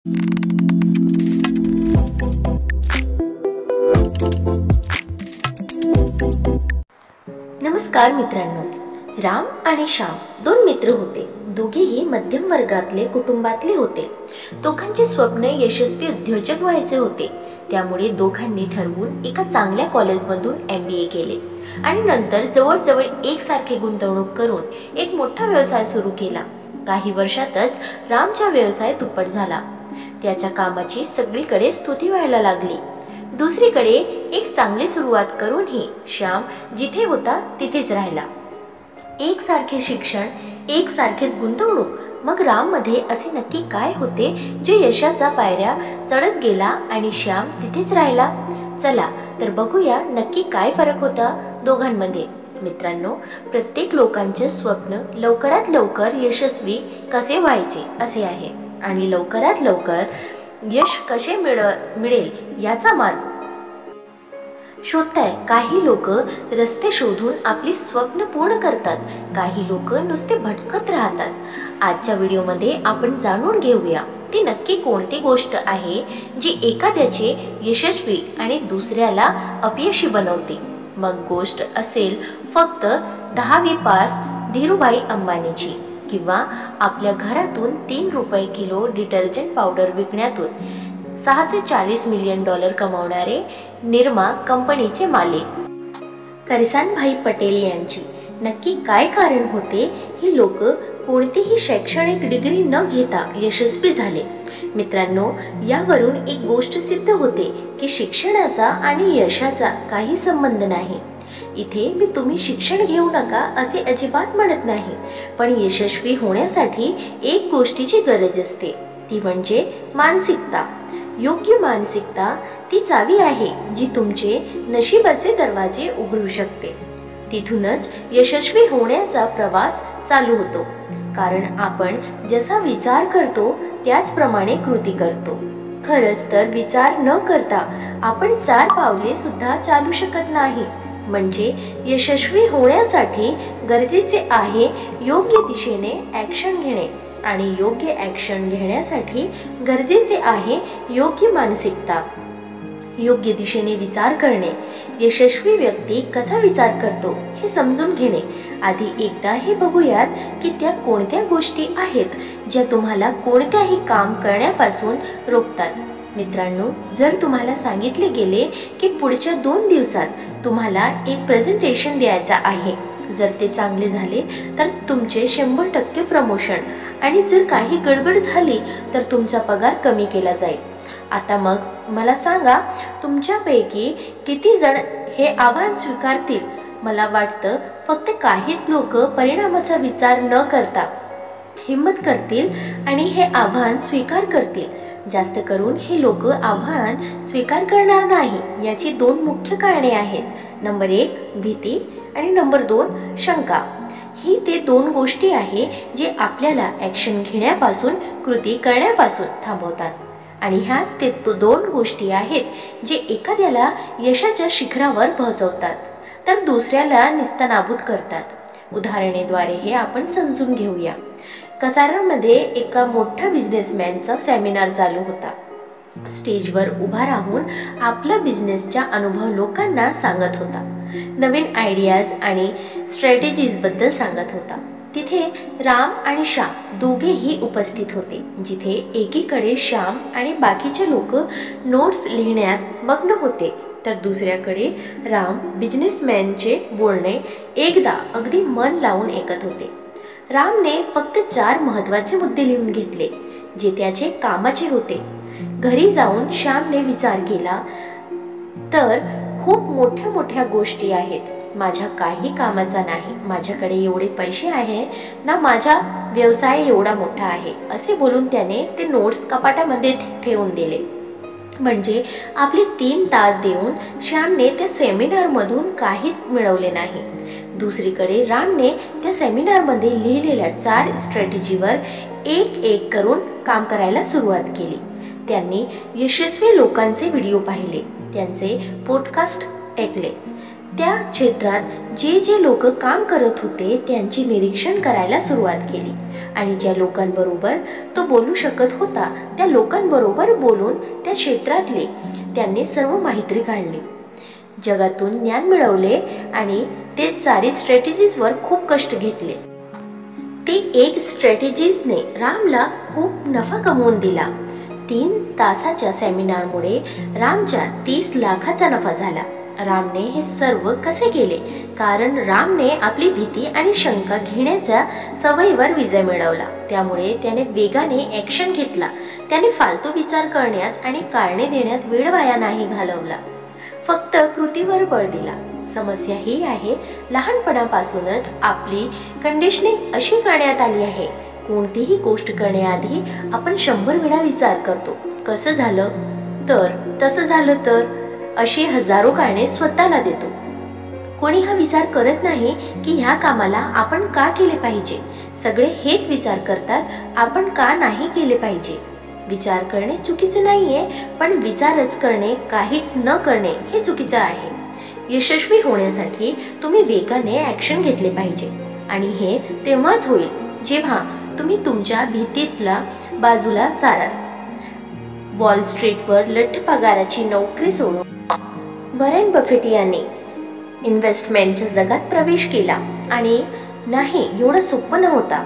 नमस्कार मित्रांनो, राम आणि श्याम दोन मित्र होते. दोघेही मध्यम वर्गातले कुटुंबातले होते. दोघांचे स्वप्न यशस्वी उद्योजक व्हायचे होते. त्यामुळे दोघांनी ठरवून एका चांगल्या कॉलेजमधून MBA केले आणि नंतर जवळजवळ एकसारखे गुंतवणूक करून एक मोठा व्यवसाय सुरू केला. काही वर्षातच रामचा व्यवसाय दुप्पट झाला. त्याच्या कामाची सगळीकडे स्तुती व्हायला लागली. दुसरीकडे एक चांगली सुरुवात करूनही श्याम जिथे होता तिथेच राहिला. एकसारखे शिक्षण, एकसारखेच गुंतवणूक. मग राममध्ये असे नक्की काय होते जे यशाच्या पायऱ्या चढत गेला आणि श्याम तिथेच राहिला? चला तर बघूया नक्की काय फरक होता दोघांमध्ये. मित्रांनो, प्रत्येक लोकांचे स्वप्न लवकरात लवकर यशस्वी कसे व्हायचे असे आहे आणि लवकरात लवकर यश कसे मिळेल याचा मार्ग शोधताय. काही लोक रस्ते शोधून आपली स्वप्न पूर्ण करतात, काही लोक नुसते भटकत राहतात. आजच्या व्हिडिओमध्ये आपण जाणून घेऊया ती नक्की कोणती गोष्ट आहे जी एखाद्याचे यशस्वी आणि दुसऱ्याला अपयशी बनवते. मग गोष्ट असेल फक्त 10वी पास धीरूभाई अंबानीची किंवा आपल्या घरातून 3 रुपये किलो डिटर्जंट पावडर विकण्यातून $640 मिलियन कमावणारे निरमा कंपनीचे मालिक करसानभाई पटेल यांची. नक्की काय कारण होते ही लोक कोणतीही शैक्षणिक डिग्री न घेता यशस्वी झाले? मित्रांनो, यावरून एक गोष्ट सिद्ध होते की शिक्षणाचा आणि यशाचा काही संबंध नाही. इथे मी तुम्ही शिक्षण घेऊ नका असे अजिबात म्हणत नाही, पण यशस्वी होण्यासाठी एक गोष्टीची गरज असते, ती म्हणजे मानसिकता. योग्य मानसिकता ती चावी आहे जी तुमचे नशिबाचे दरवाजे उघडू शकते. तिथूनच यशस्वी होण्याचा प्रवास चालू होतो. कारण आपण जसा विचार करतो त्याचप्रमाणे कृती करतो. खरंच तर विचार न करता आपण 4 पावले सुद्धा चालू शकत नाही. म्हणजे यशस्वी होण्यासाठी गरजेचे आहे योग्य दिशेने ॲक्शन घेणे आणि योग्य ॲक्शन घेण्यासाठी गरजेचे आहे योग्य मानसिकता, योग्य दिशेने विचार करणे. यशस्वी व्यक्ती कसा विचार करतो हे समजून घेणे. आधी एकदा हे बघूयात की त्या कोणत्या गोष्टी आहेत ज्या तुम्हाला कोणत्याही काम करण्यापासून रोखतात. मित्रांनो, जर तुम्हाला सांगितले गेले की पुढच्या 2 दिवसात तुम्हाला एक प्रेझेंटेशन द्यायचा आहे, जर ते चांगले झाले तर तुमचे 100% प्रमोशन आणि जर काही गडबड झाली तर तुमचा पगार कमी केला जाईल. आता मग मला सांगा, तुमच्यापैकी किती जण हे आव्हान स्वीकारतील? मला वाटतं फक्त काहीच लोक परिणामाचा विचार न करता हिम्मत करतील आणि हे आव्हान स्वीकार करतील. जास्त करून हे लोक आव्हान स्वीकार करणार नाही याची 2 मुख्य कारणे आहेत. नंबर 1 भीती आणि नंबर 2 शंका. ही ते 2 गोष्टी आहे जे आपल्याला ॲक्शन घेण्यापासून, कृती करण्यापासून थांबवतात. आणि ह्याच ते 2 गोष्टी आहेत जे एखाद्याला यशाच्या शिखरावर पोहोचवतात तर दुसऱ्याला निस्तनाबूत करतात. उदाहरणेद्वारे हे आपण समजून घेऊया. कसारामध्ये एका मोठ्या बिझनेसमॅनचा सेमिनार चालू होता. स्टेजवर उभा राहून आपला बिझनेसचा अनुभव लोकांना सांगत होता. नवीन आयडियाज आणि स्ट्रॅटेजीजबद्दल सांगत होता. तिथे राम आणि श्याम दोघेही उपस्थित होते. जिथे एकीकडे श्याम आणि बाकीचे लोक नोट्स लिहिण्यात मग्न होते तर दुसऱ्याकडे राम बिझनेसमॅनचे बोलणे एकदा अगदी मन लावून ऐकत होते. रामने फक्त 4 महत्त्वाचे मुद्दे लिहून घेतले जे त्याचे कामाचे होते. घरी जाऊन श्यामने विचार केला तर खूप मोठ्या मोठ्या गोष्टी आहेत, माझ्या काही कामाचा नाही. माझ्याकडे एवढे पैसे आहे ना, माझा व्यवसाय एवढा मोठा आहे असे बोलून त्याने ते नोट्स कपाटामध्ये ठेवून दिले. म्हणजे आपले 3 तास देऊन श्यामने त्या सेमिनारमधून काहीच मिळवले नाही. दुसरीकडे रामने त्या सेमिनारमध्ये लिहिलेल्या 4 स्ट्रॅटेजीवर एक करून काम करायला सुरुवात केली. त्यांनी यशस्वी लोकांचे व्हिडिओ पाहिले, त्यांचे पॉडकास्ट ऐकले, त्या क्षेत्रात जे जे लोक काम करत होते त्यांची निरीक्षण करायला सुरुवात केली आणि ज्या लोकांबरोबर तो बोलू शकत होता त्या लोकांबरोबर बोलून त्या क्षेत्रातले त्यांनी सर्व माहिती काढली, जगातून ज्ञान मिळवले आणि ते चारी स्ट्रॅटेजीजवर खूप कष्ट घेतले. ते एक स्ट्रॅटेजीजने रामला खूप नफा कमवून दिला. 3 तासाच्या सेमिनारमुळे रामच्या 30 लाखाचा नफा झाला. रामने हे सर्व कसे केले? कारण रामने आपली भीती आणि शंका घेण्याच्या सवयीवर विजय मिळवला. त्यामुळे त्याने वेगाने ॲक्शन घेतला. त्याने फालतू विचार करण्यात आणि कारणे देण्यात वेळ वाया नाही घालवला, फक्त कृतीवर बळ दिला. समस्या ही आहे, लहानपणापासूनच आपली कंडिशनिंग अशी करण्यात आली आहे. कोणतीही गोष्ट करण्याआधी आपण 100 वेळा विचार करतो. कसं झालं तर, तसं झालं तर, अशी हजारो कारणे स्वतःला देतो. कोणी हा विचार करत नाही की ह्या कामाला आपण का केले पाहिजे. सगळे हेच विचार करतात, आपण का नाही केले पाहिजे. विचार करणे चुकीचे नाहीये, पण विचारच करणे, काहीच न करणे हे चुकीचं आहे. यशस्वी होण्यासाठी तुम्ही वेगाने ॲक्शन घेतले पाहिजे आणि हे तेव्हाच होईल जेव्हा तुम्ही तुमच्या भीतीतला बाजूला साराल. वॉल स्ट्रीटवर लठ्ठ पगाराची नोकरी सोडून वॉरेन बफेट यांनी इन्व्हेस्टमेंटच्या जगात प्रवेश केला आणि नाही एवढं सोपं नव्हता.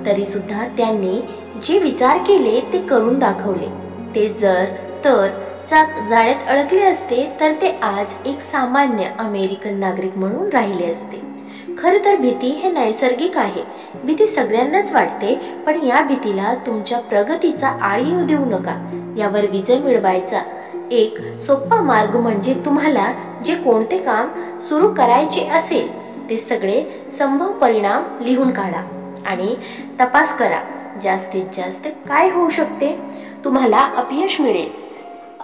तरी सुद्धा त्यांनी जे विचार केले ते करून दाखवले. ते जर तर जाळ्यात अडकले असते तर ते आज एक सामान्य अमेरिकन नागरिक म्हणून राहिले असते. खरं तर भीती हे नैसर्गिक आहे. भीती सगळ्यांनाच वाटते, पण या भीतीला तुमच्या प्रगतीचा आळी येऊ देऊ नका. यावर विजय मिळवायचा एक सोपा मार्ग म्हणजे तुम्हाला जे कोणते काम सुरू करायचे असेल ते सगळे संभव परिणाम लिहून काढा आणि तपास करा. जास्तीत जास्त काय होऊ शकते? तुम्हाला अपयश मिळेल,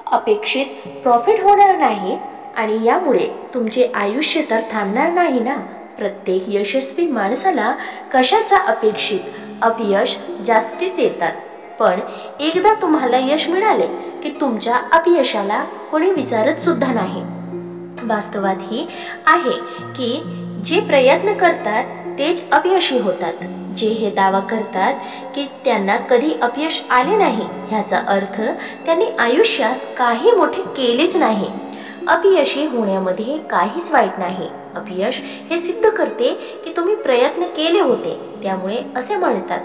अपेक्षित प्रॉफिट होणार नाही आणि यामुळे तुमचे आयुष्य तर थांबणार नाही ना. प्रत्येक यशस्वी माणसाला कशाचा अपेक्षित अपयश जास्तीच येतात, पण एकदा तुम्हाला यश मिळाले की तुमच्या अपयशाला कोणी विचारत सुद्धा नाही. वास्तवात ही आहे की जे प्रयत्न करतात तेच अपयशी होतात. जे हे दावा करतात की त्यांना कधी अपयश आले नाही, ह्याचा अर्थ त्यांनी आयुष्यात काही मोठे केलेच नाही. अपयशी होण्यामध्ये काहीच वाईट नाही. अपयश हे सिद्ध करते की तुम्ही प्रयत्न केले होते. त्यामुळे असे म्हणतात,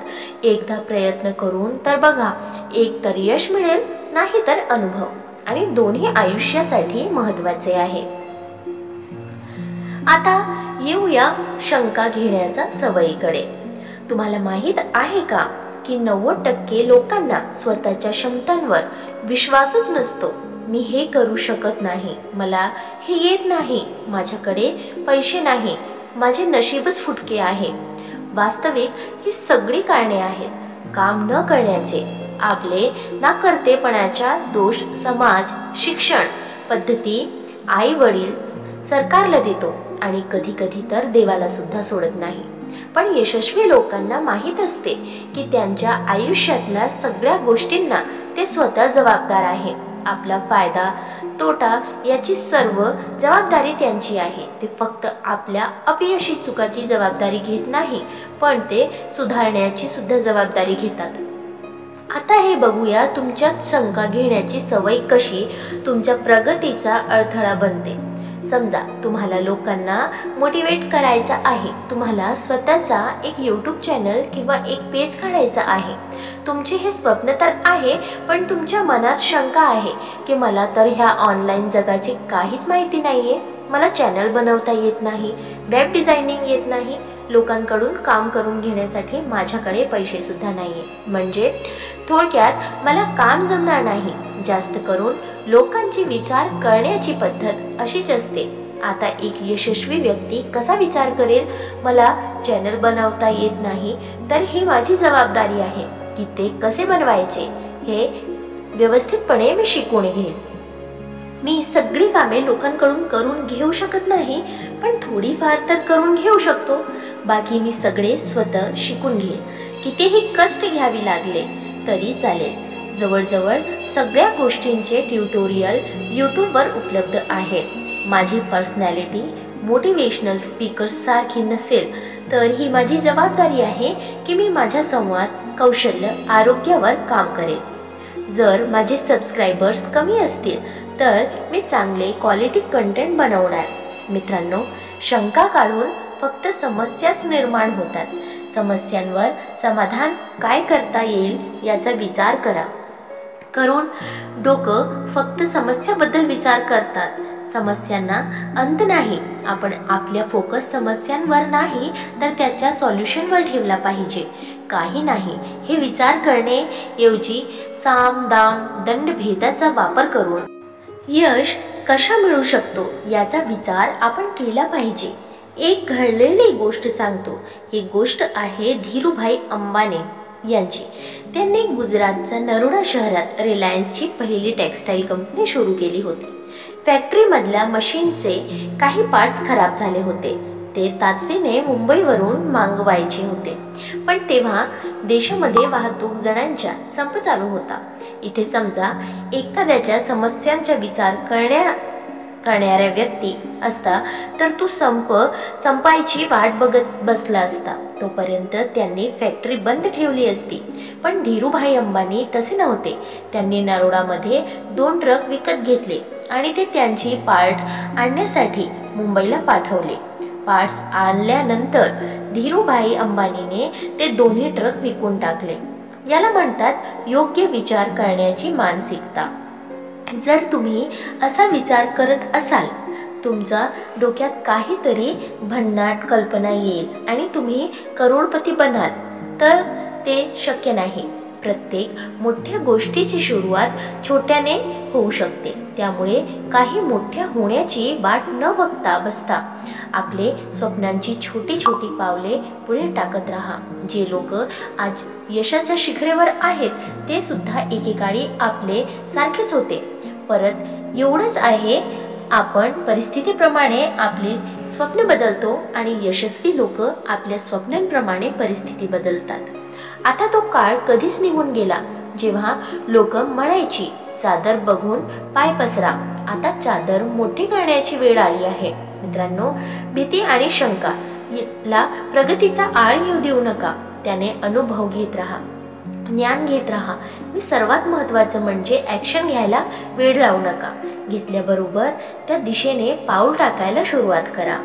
एकदा प्रयत्न करून तर बघा, एक तर यश मिळेल, नाही तर अनुभव, आणि दोन्ही आयुष्यासाठी महत्त्वाचे आहे. आता येऊया शंका घेण्याच्या सवयीकडे. तुम्हाला माहीत आहे का की 90% लोकांना स्वतःच्या क्षमतांवर विश्वासच नसतो. मी हे करू शकत नाही, मला हे येत नाही, माझ्याकडे पैसे नाही, माझे नशीबच फुटके आहे. वास्तविक ही सगळी कारणे आहेत. काम न करण्याचे आपले नाकर्तेपणाच्या दोष समाज, शिक्षण पद्धती, आई वडील, सरकारला देतो आणि कधी कधी तर देवाला सुद्धा सोडत नाही. पण यशस्वी लोकांना माहीत असते की त्यांच्या आयुष्यातल्या सगळ्या गोष्टींना ते स्वतः जबाबदार आहे. आपला फायदा तोटा याची सर्व जबाबदारी त्यांची आहे. ते फक्त आपल्या अपयशी चुकाची जबाबदारी घेत नाही, पण ते सुधारण्याची सुद्धा जबाबदारी घेतात. आता हे बघूया तुमच्यात शंका घेण्याची सवय कशी तुमच्या प्रगतीचा अडथळा बनते. समजा तुम्हाला लोकांना मोटिवेट करायचा आहे, तुम्हाला स्वतःचा एक यूट्यूब चॅनल किंवा एक पेज काढायचा आहे. तुमचे हे स्वप्न तर आहे, पण तुमच्या मनात शंका आहे की मला तर ह्या ऑनलाईन जगाची काहीच माहिती नाही आहे, मला चॅनल बनवता येत नाही, वेब डिझायनिंग येत नाही, लोकांकडून काम करून घेण्यासाठी माझ्याकडे पैसे सुद्धा नाही आहे. म्हणजे थोडक्यात मला काम जमणार नाही. जास्त करून लोकांची विचार करण्याची पद्धत अशीच असते. आता एक यशस्वी व्यक्ती कसा विचार करेल, मला चॅनल बनवता येत नाही, तर ही माझी जबाबदारी आहे की ते कसे बनवायचे हे व्यवस्थितपणे मी शिकून घेईन. मी सगळी कामे लोकांकडून करून घेऊ शकत नाही, पण थोडीफार तर करून घेऊ शकतो. बाकी मी सगळे स्वतः शिकून घेईन. कितीही कष्ट घ्यावी लागले तरी चालेल. जवळजवळ सगळ्या गोष्टींचे ट्युटोरियल यूट्यूबवर उपलब्ध आहेत. माझी पर्सनॅलिटी मोटिवेशनल स्पीकर्स सारखी नसेल, तर ही माझी जबाबदारी आहे की मी माझ्या संवाद कौशल्य आरोग्यावर काम करेन। जर माझे सबस्क्रायबर्स कमी असतील तर मी चांगले क्वालिटी कंटेंट बनवणार। मित्रांनो, शंका काढून फक्त समस्याच निर्माण होतात। समस्यांवर समाधान काय करता येईल याचा विचार करून डोकं फक्त समस्याबद्दल विचार करतात। समस्यांना अंत नाही। आपण आपल्या फोकस समस्यांवर नाही तर त्याच्या सॉल्युशनवर ठेवला पाहिजे। काही नाही हे विचार करण्याऐवजी साम दाम दंड भेदाचा वापर करून यश कशा मिळू शकतो याचा विचार आपण केला पाहिजे। एक घडलेली गोष्ट सांगतो। ही गोष्ट आहे धीरूभाई अंबानी यांची। त्यांनी गुजरातच्या नरोडा शहरात रिलायन्सची पहिली टेक्सटाईल कंपनी सुरू केली होती। फॅक्टरीमधल्या मशीनचे काही पार्ट्स खराब झाले होते। ते तातडीने मुंबईवरून मागवायचे होते, पण तेव्हा देशामध्ये वाहतूक जणांचा संप चालू होता। इथे समजा एखाद्याच्या समस्यांचा विचार करणाऱ्या व्यक्ती असता तर तो संपायची वाट बघत बसला असता। तोपर्यंत त्यांनी फॅक्टरी बंद ठेवली असती। पण धीरूभाई अंबानी तसे नव्हते। त्यांनी नरोडामध्ये 2 ट्रक विकत घेतले आणि ते त्यांची पार्ट आणण्यासाठी मुंबईला पाठवले। पार्ट्स आणल्यानंतर धीरूभाई अंबानीने ते दोन्ही ट्रक विकून टाकले। याला म्हणतात योग्य विचार करण्याची मानसिकता। जर तुम्ही असा विचार करत असाल, तुमच्या डोक्यात काहीतरी भन्नाट कल्पना येईल आणि तुम्ही करोडपती बनाल, तर ते शक्य नाही। प्रत्येक मोठ्या गोष्टीची सुरुवात छोट्याने होऊ शकते। त्यामुळे काही मोठ्या होण्याची वाट न बघता आपले स्वप्नांची छोटी छोटी पावले पुढे टाकत राहा। जे लोक आज यशाच्या शिखरेवर आहेत ते सुद्धा एकेकाळी आपले सारखेच होते। परत एवढंच आहे, आपण परिस्थितीप्रमाणे आपले स्वप्न बदलतो आणि यशस्वी लोक आपल्या स्वप्नांप्रमाणे परिस्थिती बदलतात। आता तो काळ कधीच निघून गेला जेव्हा लोक म्हणायची चादर बघून पाय पसरा। आता चादर मोठी करण्याची वेळ आली आहे। मित्रांनो, भीती आणि शंका ला प्रगतीचा आळ येऊ देऊ नका। त्याने अनुभव घेत राहा, ज्ञान घेत राहा। मी सर्वात महत्त्वाचं म्हणजे ॲक्शन घ्यायला वेळ लावू नका। घेतल्याबरोबर त्या दिशेने पाऊल टाकायला सुरुवात करा।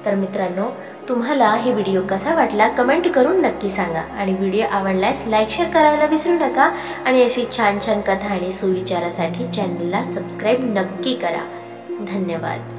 तर मित्रांनो, तुम्हाला हे व्हिडिओ कसा वाटला कमेंट करून नक्की सांगा आणि व्हिडिओ आवडल्यास लाईक शेअर करायला विसरू नका आणि अशी छान छान कथा आणि सुविचारासाठी चॅनलला सबस्क्राईब नक्की करा। धन्यवाद।